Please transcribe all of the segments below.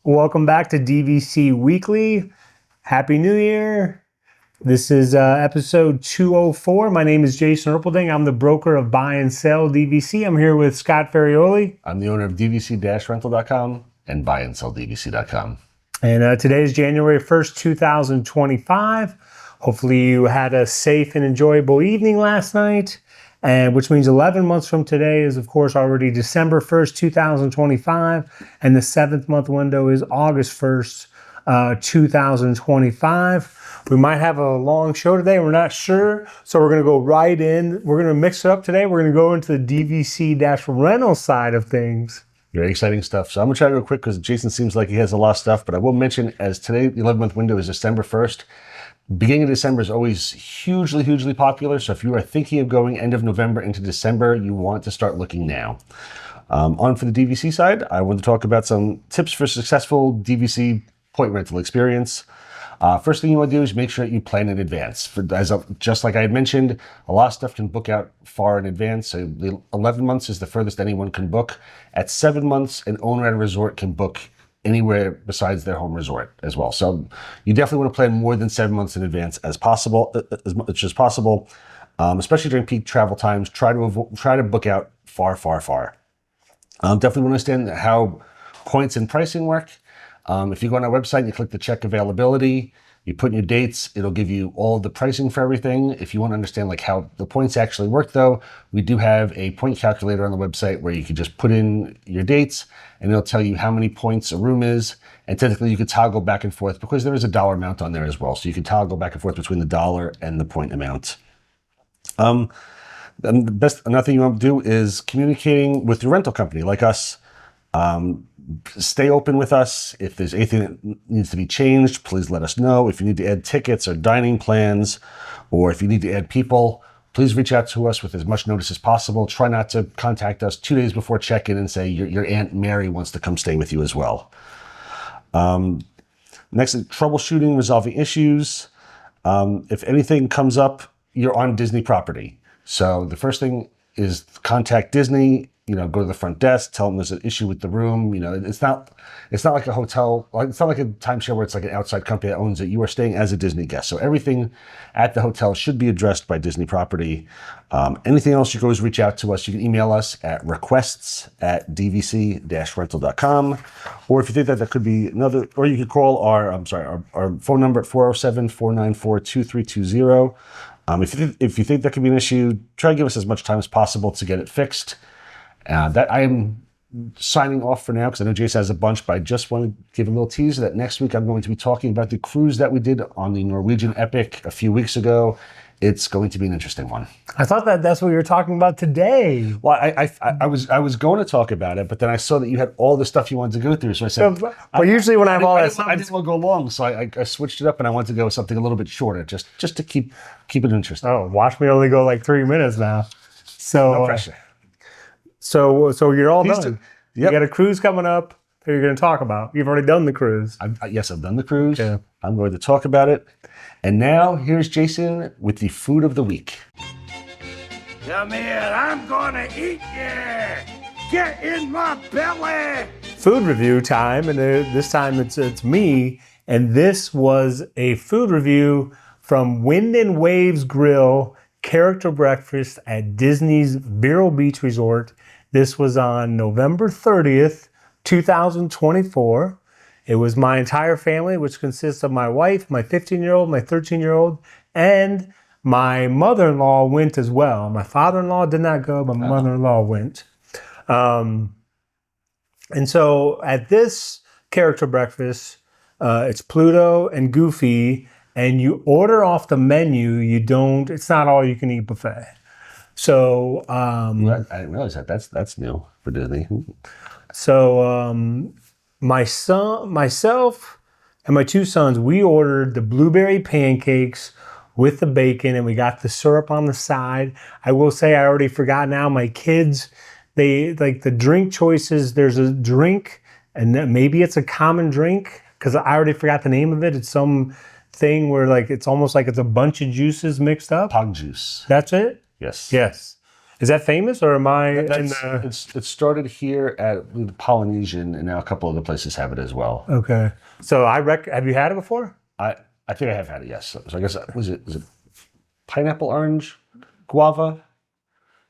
Welcome back to DVC Weekly. Happy New Year. This is episode 204. My name is Jason Erpelding. I'm the broker of Buy and Sell DVC. I'm here with Scott Ferrioli. I'm the owner of DVC-Rental.com and BuyAndSellDVC.com. And today is January 1st, 2025. Hopefully you had a safe and enjoyable evening last night. And which means 11 months from today is, of course, already December 1st, 2025. And the 7th month window is August 1st, 2025. We might have a long show today. We're not sure. So we're going to go right in. We're going to mix it up today. We're going to go into the DVC-rental side of things. Very exciting stuff. So I'm going to try to go quick because Jason seems like he has a lot of stuff. But I will mention, as today, the 11-month window is December 1st. Beginning of December is always hugely popular. So if you are thinking of going end of November into December, you want to start looking now. On for the DVC side, I want to talk about some tips for successful DVC point rental experience. First thing you want to do is make sure that you plan in advance. Just like I had mentioned, a lot of stuff can book out far in advance. So the 11 months is the furthest anyone can book. At 7 months, an owner at a resort can book anywhere besides their home resort as well. So you definitely want to plan more than 7 months in advance as possible, as much as possible, especially during peak travel times. Try to book out far. Definitely want to understand how points and pricing work. If you go on our website and you click the check availability, you put in your dates, it'll give you all the pricing for everything. If you want to understand like how the points actually work though, we do have a point calculator on the website where you can just put in your dates and it'll tell you how many points a room is. And technically you could toggle back and forth because there is a dollar amount on there as well. So you can toggle back and forth between the dollar and the point amount. Another thing you want to do is communicating with your rental company like us. Stay open with us. If there's anything that needs to be changed, please let us know. If you need to add tickets or dining plans, or if you need to add people, please reach out to us with as much notice as possible. Try not to contact us 2 days before check-in and say your Aunt Mary wants to come stay with you as well. Next is troubleshooting, resolving issues. If anything comes up, you're on Disney property. So the first thing is contact Disney. Go to the front desk, tell them there's an issue with the room. It's not like a hotel, it's not like a timeshare where it's like an outside company that owns it. You are staying as a Disney guest. So everything at the hotel should be addressed by Disney property. Anything else, you can always reach out to us. You can email us at requests@dvc-rental.com. Or if you think that could be another, or you could call our phone number at 407-494-2320. If you think that could be an issue, try to give us as much time as possible to get it fixed. That I am signing off for now because I know Jason has a bunch, but I just want to give a little teaser that next week I'm going to be talking about the cruise that we did on the Norwegian Epic a few weeks ago. It's going to be an interesting one. I thought that's what you were talking about today. Well, I was going to talk about it, but then I saw that you had all the stuff you wanted to go through, so I said. But usually when I have all that stuff, I didn't want to go long, so I switched it up and I wanted to go with something a little bit shorter, just to keep it interesting. Oh, watch me only go like 3 minutes now. So no pressure. So you're all done. Yep. You got a cruise coming up that you're going to talk about. You've already done the cruise. Yes, I've done the cruise. Okay. I'm going to talk about it. And now here's Jason with the food of the week. Come here, I'm going to eat you. Get in my belly. Food review time, and this time it's me. And this was a food review from Wind and Waves Grill Character Breakfast at Disney's Vero Beach Resort. This was on November 30th, 2024. It was my entire family, which consists of my wife, my 15-year-old, my 13-year-old, and my mother-in-law went as well. My father-in-law did not go, but my mother-in-law went. And so at this character breakfast, it's Pluto and Goofy, and you order off the menu. It's not all you can eat buffet. So I didn't realize that. That's new for Disney. So myself and my two sons, we ordered the blueberry pancakes with the bacon, and we got the syrup on the side. I will say I already forgot now. My kids, they like the drink choices. There's a drink, and maybe it's a common drink because I already forgot the name of it. It's some thing where like it's almost like it's a bunch of juices mixed up. Pog juice. That's it? Yes. Yes. Is that famous, or am I in That's, the... it started here at the Polynesian, and now a couple other places have it as well. Okay. So have you had it before? I think I have had it, yes. So I guess, was it pineapple, orange, guava?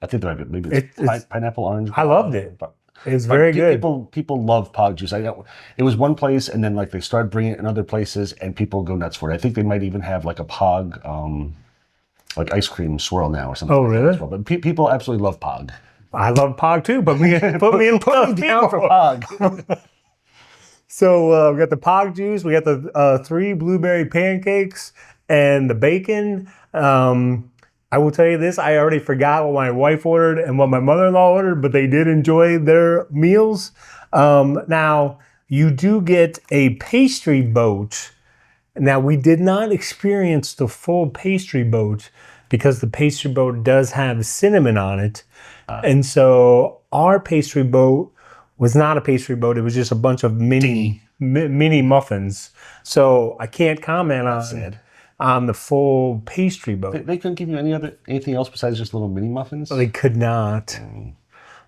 I think there might be, maybe it's pineapple, orange, guava. I loved it. It was But very good. People love Pog juice. It was one place, and then like they started bringing it in other places, and people go nuts for it. I think they might even have like a Pog, like ice cream swirl now or something. Oh, like that really? as well. But people absolutely love Pog. I love Pog too, but put me in Put me down for Pog. So we got the Pog juice, we got the 3 blueberry pancakes, and the bacon. I will tell you this, I already forgot what my wife ordered and what my mother-in-law ordered, but they did enjoy their meals. Now, you do get a pastry boat. Now, we did not experience the full pastry boat because the pastry boat does have cinnamon on it. And so our pastry boat was not a pastry boat. It was just a bunch of mini muffins. So I can't comment on the full pastry boat. They couldn't give you anything else besides just little mini muffins? They could not.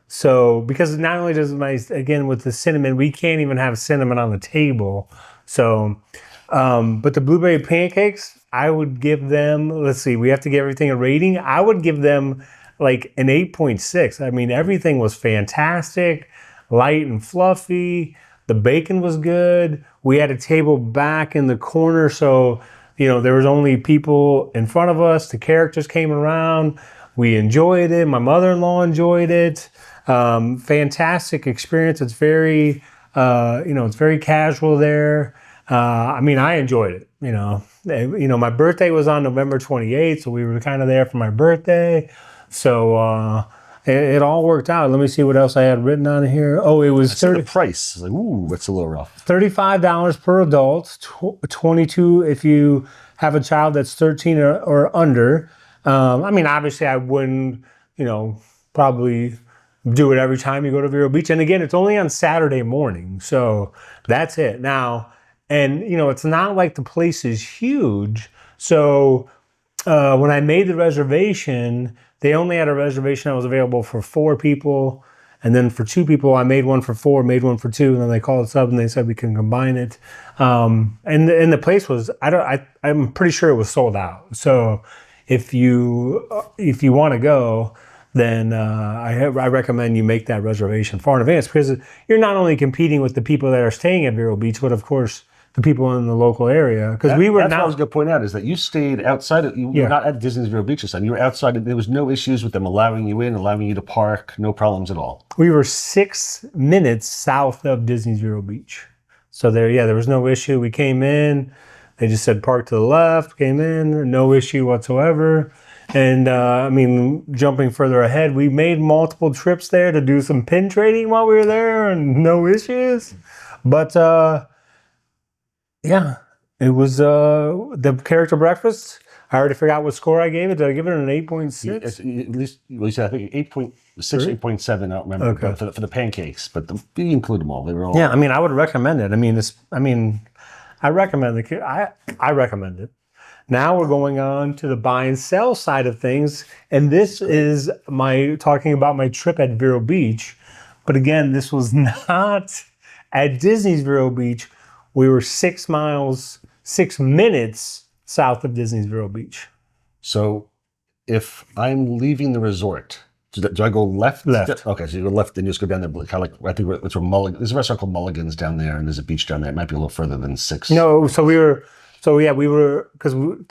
So, because not only does again, with the cinnamon, we can't even have cinnamon on the table. So, but the blueberry pancakes, I would give them, let's see, we have to give everything a rating. I would give them like an 8.6. I mean, everything was fantastic, light and fluffy. The bacon was good. We had a table back in the corner, so, you know, there was only people in front of us. The characters came around. We enjoyed it. My mother-in-law enjoyed it. Fantastic experience. It's very, it's very casual there. I mean, I enjoyed it. My birthday was on November 28th, so we were kind of there for my birthday. So it all worked out. Let me see what else I had written on here. Oh, it was the price. Like, ooh, that's a little rough. $35 per adult, $22 if you have a child that's 13 or under. I mean, obviously, I wouldn't, probably do it every time you go to Vero Beach. And again, it's only on Saturday morning, so that's it. Now, and it's not like the place is huge. So when I made the reservation, they only had a reservation that was available for 4 people. And then for 2 people, I made one for 4, made one for 2, and then they called us up and they said we can combine it. And the place was, I'm pretty sure it was sold out. So if you want to go, then I recommend you make that reservation far in advance, because you're not only competing with the people that are staying at Vero Beach, but of course the people in the local area. Because that's what I was going to point out, is that you stayed outside. You were not at Disney's Vero Beach this time. You were outside. There was no issues with them allowing you in, allowing you to park. No problems at all. We were 6 minutes south of Disney's Vero Beach, so there was no issue. We came in. They just said park to the left. Came in, no issue whatsoever. And I mean, jumping further ahead, we made multiple trips there to do some pin trading while we were there, and no issues. But it was the character breakfast. I already forgot what score I gave it. Did I give it an 8.6? At least, you said, I think 8.6, 8.7. I don't remember. Okay. For the pancakes, but you include them all. They were all. Yeah, I mean, I would recommend it. I recommend I recommend it. Now we're going on to the buy and sell side of things, and this is talking about my trip at Vero Beach. But again, this was not at Disney's Vero Beach. We were 6 minutes south of Disney's Vero Beach. So if I'm leaving the resort, do I go left? Left. Okay, so you go left and you just go down there, kind of like, I think it's where Mulligan. There's a restaurant called Mulligan's down there, and there's a beach down there. It might be a little further than 6. No, because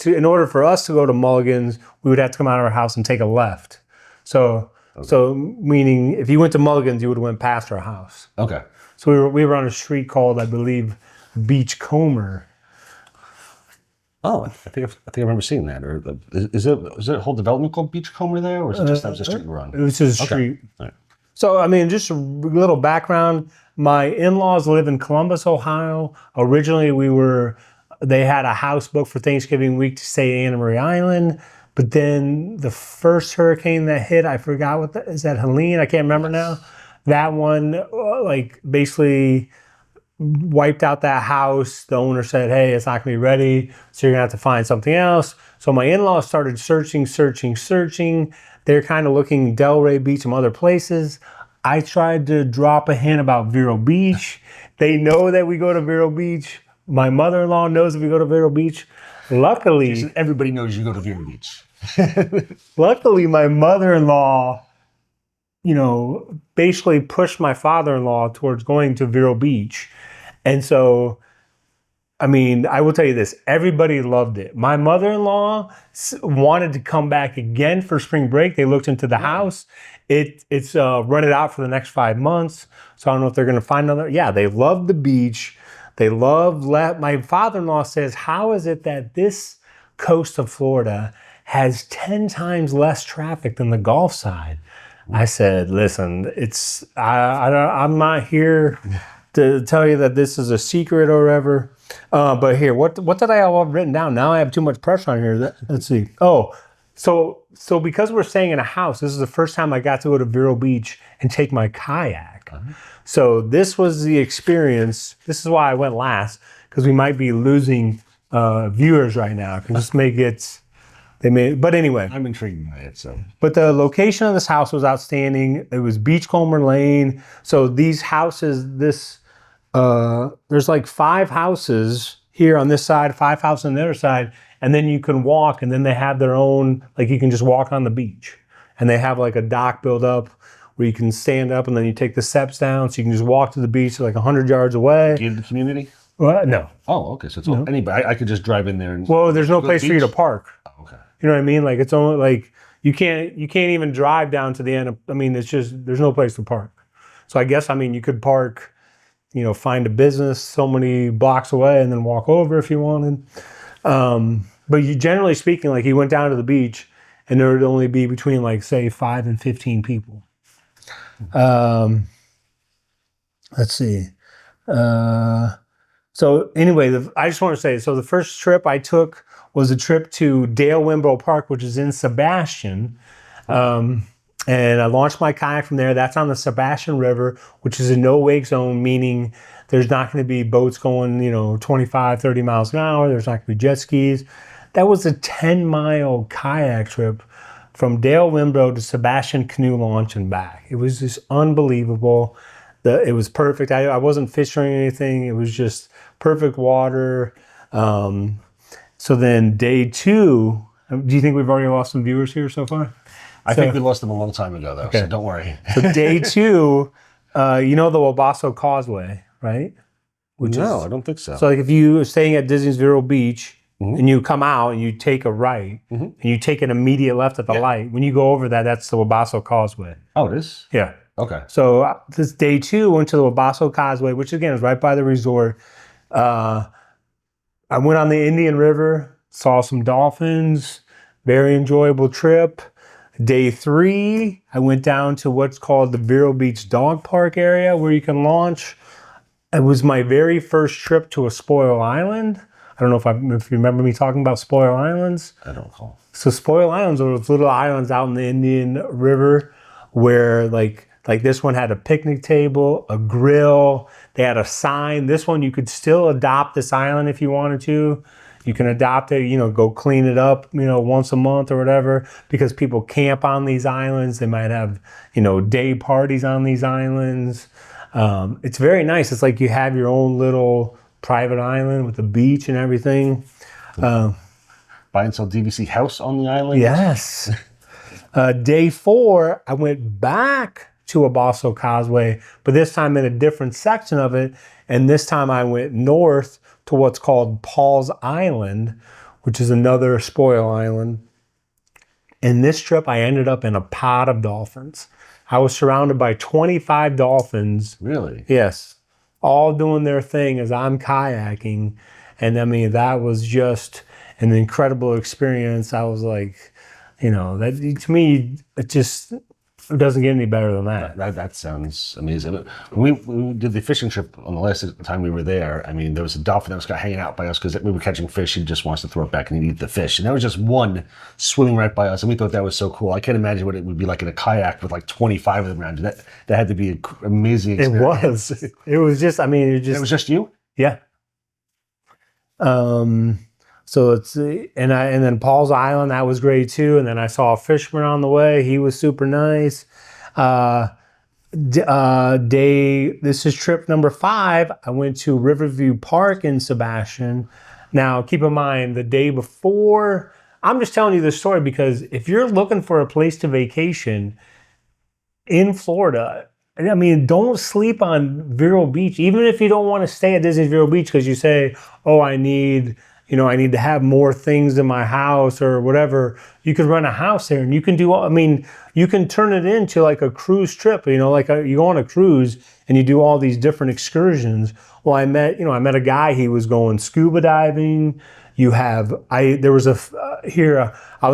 in order for us to go to Mulligan's, we would have to come out of our house and take a left. So meaning if you went to Mulligan's, you would have went past our house. Okay. So we were on a street called, I believe, Beachcomber. Oh, I think I remember seeing that. Or is it a whole development called Beachcomber there, or is it just that was a street you run? It was just a street. All right. So I mean, just a little background. My in-laws live in Columbus, Ohio. Originally, they had a house booked for Thanksgiving week to stay at Anna Marie Island. But then the first hurricane that hit, I forgot is that Helene? I can't remember now. That one, basically wiped out that house. The owner said, hey, it's not gonna be ready, so you're gonna have to find something else. So my in-laws started searching. They're kind of looking Delray Beach and other places. I tried to drop a hint about Vero Beach. They know that we go to Vero Beach. My mother-in-law knows that we go to Vero Beach. Luckily, everybody knows you go to Vero Beach. luckily, my mother-in-law, basically pushed my father-in-law towards going to Vero Beach. And so, I will tell you this, everybody loved it. My mother-in-law wanted to come back again for spring break. They looked into the house. It's rented out for the next 5 months. So I don't know if they're going to find another. Yeah, they love the beach. They love, my father-in-law says, how is it that this coast of Florida has 10 times less traffic than the Gulf side? I said, listen, I'm not here to tell you that this is a secret or whatever. But here, what did I have written down? Now I have too much pressure on here. Let's see. Oh, so because we're staying in a house, this is the first time I got to go to Vero Beach and take my kayak. So this was the experience. This is why I went last, because we might be losing viewers right now. Because but anyway. I'm intrigued by it, so. But the location of this house was outstanding. It was Beachcomber Lane. So these houses, there's like 5 houses here on this side, 5 houses on the other side, and then you can walk, and then they have their own, like you can just walk on the beach. And they have like a dock built up where you can stand up and then you take the steps down, so you can just walk to the beach like 100 yards away. Gated community? No. Oh, okay. So it's anybody. I could just drive in there and. Well, there's no place for you to park. Oh, okay. You know what I mean? Like it's only like you can't even drive down to the end of, it's just, there's no place to park. So I guess, you could park, find a business so many blocks away and then walk over if you wanted. But generally speaking, like you went down to the beach and there would only be between like say 5 and 15 people. Let's see. So anyway, I just want to say, so the first trip I took was a trip to Dale Wimbrow Park, which is in Sebastian. And I launched my kayak from there. That's on the Sebastian River, which is a no-wake zone, meaning there's not going to be boats going, 25, 30 miles an hour. There's not going to be jet skis. That was a 10-mile kayak trip from Dale Wimbrow to Sebastian Canoe Launch and back. It was just unbelievable. It was perfect. I wasn't fishing or anything. It was just perfect water. So then day 2, do you think we've already lost some viewers here so far? I think we lost them a long time ago, though, okay. So don't worry. So day 2, the Wabasso Causeway, right? I don't think so. So like if you are staying at Disney's Vero Beach, and you come out and you take a right, and you take an immediate left at the light, when you go over that's the Wabasso Causeway. Oh, it is? Yeah. Okay. So this day 2 went to the Wabasso Causeway, which again is right by the resort. I went on the Indian River, saw some dolphins, very enjoyable trip. Day 3, I went down to what's called the Vero Beach Dog Park area where you can launch. It was my very first trip to a spoil island. I don't know if you remember me talking about spoil islands. I don't recall. So spoil islands are those little islands out in the Indian River where like this one had a picnic table, a grill, they had a sign. This one, you could still adopt this island if you wanted to. You can adopt it, go clean it up, once a month or whatever, because people camp on these islands. They might have, day parties on these islands. It's very nice. It's like you have your own little private island with a beach and everything. Buy and sell DVC house on the island? Yes. Day 4, I went back to Wabasso Causeway, but this time in a different section of it. And this time I went north to what's called Paul's Island, which is another spoil island. And this trip, I ended up in a pod of dolphins. I was surrounded by 25 dolphins. Really? Yes. All doing their thing as I'm kayaking. And that was just an incredible experience. I was like, that to me, it just, It doesn't get any better than that. That sounds amazing. When we did the fishing trip on the last time we were there, I mean, there was a dolphin that was hanging out by us because we were catching fish. He just wants to throw it back and he'd eat the fish. And there was just one swimming right by us, and we thought that was so cool. I can't imagine what it would be like in a kayak with like 25 of them around you. That had to be an amazing experience. It was. It was just, I mean, It was just you? yeah. So it's, and then Paul's Island, that was great too. And then I saw a fisherman on the way. He was super nice. This is trip number 5. I went to Riverview Park in Sebastian. Now, keep in mind, the day before, I'm just telling you this story because if you're looking for a place to vacation in Florida, I mean, don't sleep on Vero Beach, even if you don't want to stay at Disney's Vero Beach because you say, oh, I need to have more things in my house or whatever. You could rent a house there and you can do, I mean, you can turn it into like a cruise trip, you go on a cruise and you do all these different excursions. Well, I met a guy, he was going scuba diving. I'll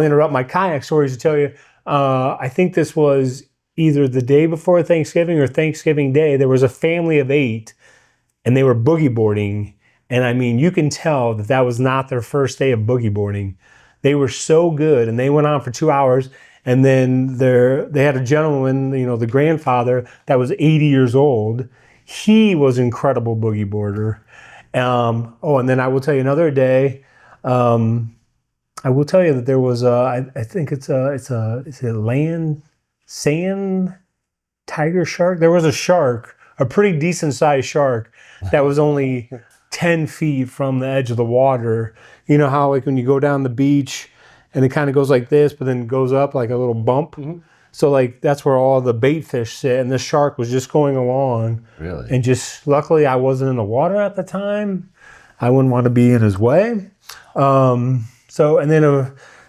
interrupt my kayak stories to tell you, I think this was either the day before Thanksgiving or Thanksgiving Day. There was a family of 8 and they were boogie boarding. And I mean, you can tell that was not their first day of boogie boarding. They were so good, and they went on for 2 hours. And then they had a gentleman, the grandfather, that was 80 years old. He was an incredible boogie boarder. And then I will tell you another day. I will tell you that there was I think it's a sand tiger shark. There was a shark, a pretty decent sized shark that was only 10 feet from the edge of the water. You know how like when you go down the beach and it kind of goes like this, but then goes up like a little bump. Mm-hmm. So like that's where all the bait fish sit, and this shark was just going along. Really? And just luckily I wasn't in the water at the time. I wouldn't want to be in his way.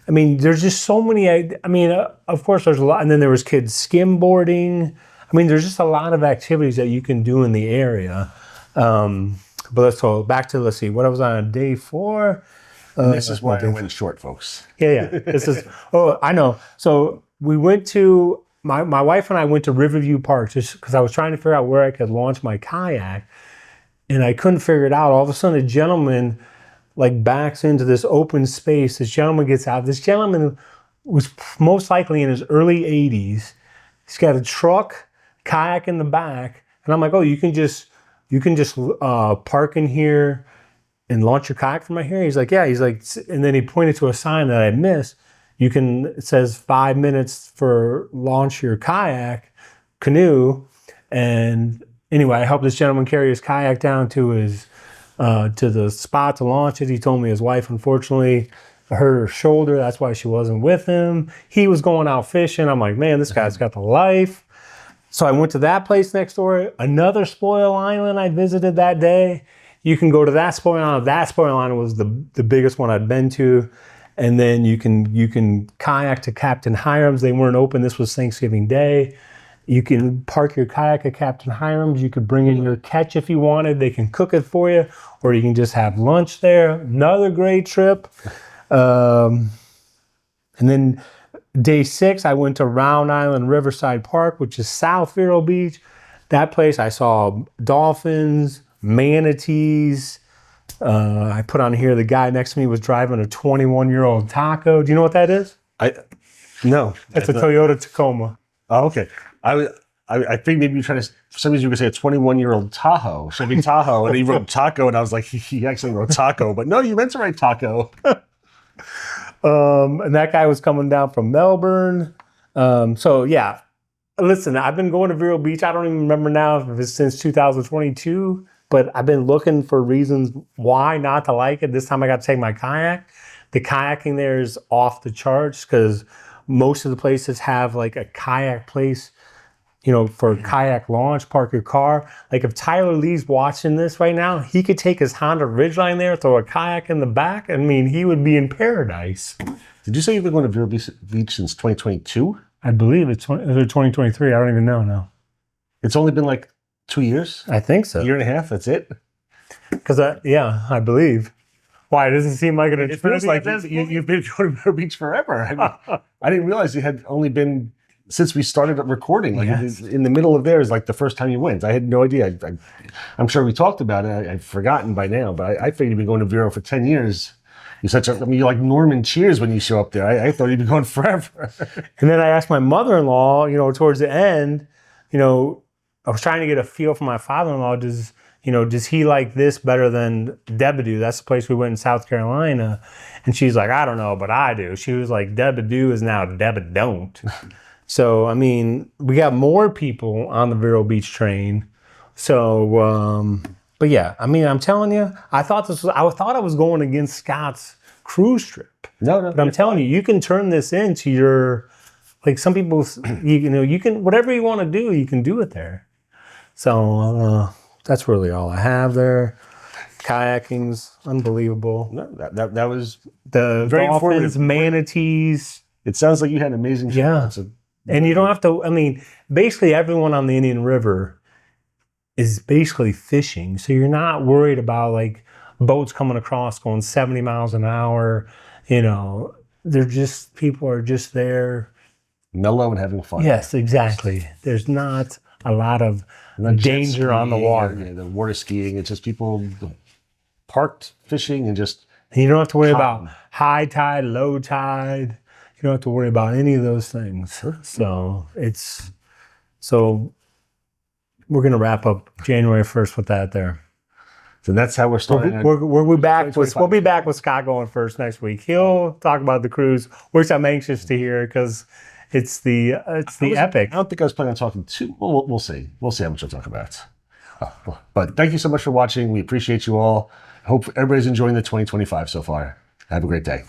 I mean, there's just so many. Of course, there's a lot. And then there was kids skimboarding. I mean, there's just a lot of activities that you can do in the area. But let's go back to, let's see, what I was on day 4. This is why I went short, folks. Yeah. This is, I know. So we went to, my wife and I went to Riverview Park just because I was trying to figure out where I could launch my kayak. And I couldn't figure it out. All of a sudden, a gentleman like backs into this open space. This gentleman gets out. This gentleman was most likely in his early 80s. He's got a truck, kayak in the back. And I'm like, oh, you can just park in here and launch your kayak from right here? He's like, yeah. He's like, and then he pointed to a sign that I missed. It says 5 minutes for launch your canoe. And anyway, I helped this gentleman carry his kayak down to the spot to launch it. He told me his wife, unfortunately, hurt her shoulder. That's why she wasn't with him. He was going out fishing. I'm like, man, this guy's got the life. So I went to that place next door. Another spoil island I visited that day. You can go to that spoil island. That spoil island was the biggest one I'd been to. And then you can kayak to Captain Hiram's. They weren't open. This was Thanksgiving Day. You can park your kayak at Captain Hiram's. You could bring in your catch if you wanted. They can cook it for you, or you can just have lunch there. Another great trip. And then day 6, I went to Round Island Riverside Park, which is South Vero Beach. That place, I saw dolphins, manatees. I put on here, the guy next to me was driving a 21-year-old Taco. Do you know what that is? No. It's a Toyota Tacoma. Oh, okay. I think maybe you're trying to, for some reason you were going to say a 21-year-old Tahoe, Chevy Tahoe, and he wrote Taco, and I was like, he actually wrote Taco, but no, you meant to write Taco. And that guy was coming down from Melbourne. So yeah, listen, I've been going to Vero Beach. I don't even remember now if it's since 2022, but I've been looking for reasons why not to like it. This time I got to take my kayak. The kayaking there is off the charts because most of the places have like a kayak place, for kayak launch, park your car. Like if Tyler Lee's watching this right now, he could take his Honda Ridgeline there, throw a kayak in the back. I mean, he would be in paradise. Did you say you've been going to Vero Beach since 2022? I believe it's 2023. I don't even know now. It's only been like 2 years? I think so. A year and a half, that's it? Because, I believe. Why? It doesn't seem like it feels like you've been going to Vero Beach forever. I didn't realize you had only been since we started recording. Like Yes. in the middle of there is like the first time you went. I had no idea. I'm sure we talked about it. I've forgotten by now, but I figured you've been going to Vero for 10 years. You're like Norman Cheers when you show up there. I thought you'd be going forever. And then I asked my mother-in-law, towards the end, I was trying to get a feel from my father-in-law. Does he like this better than Debadoo? That's the place we went in South Carolina. And she's like, I don't know, but I do. She was like, Debadoo is now Debadon't. So, I mean, we got more people on the Vero Beach train. So, but yeah, I mean, I'm telling you, I thought I was going against Scott's cruise trip. No. But I'm telling you, you can turn this into your, like some people, you can, whatever you want to do, you can do it there. So, that's really all I have there. Kayaking's unbelievable. No, that was The very dolphins, informative. manatees. It sounds like you had an amazing show. Yeah. It's a- And you don't have to, I mean, basically everyone on the Indian River is basically fishing. So you're not worried about like boats coming across going 70 miles an hour. People are just there. mellow and having fun. Yes, exactly. There's not a lot of Not jet danger on the skiing water. or, the water skiing. It's just people parked fishing and just And you don't have to worry about Calm. high tide, low tide. You don't have to worry about any of those things. So we're gonna wrap up January 1st with that there. so that's how we're starting. We'll be back with 2025. we'll be back with Scott going first next week. He'll talk about the cruise, which I'm anxious to hear because it's the epic. I don't think I was planning on talking too. Well, we'll see. We'll see how much I'll talk about. But thank you so much for watching. We appreciate you all. I hope everybody's enjoying the 2025 so far. Have a great day.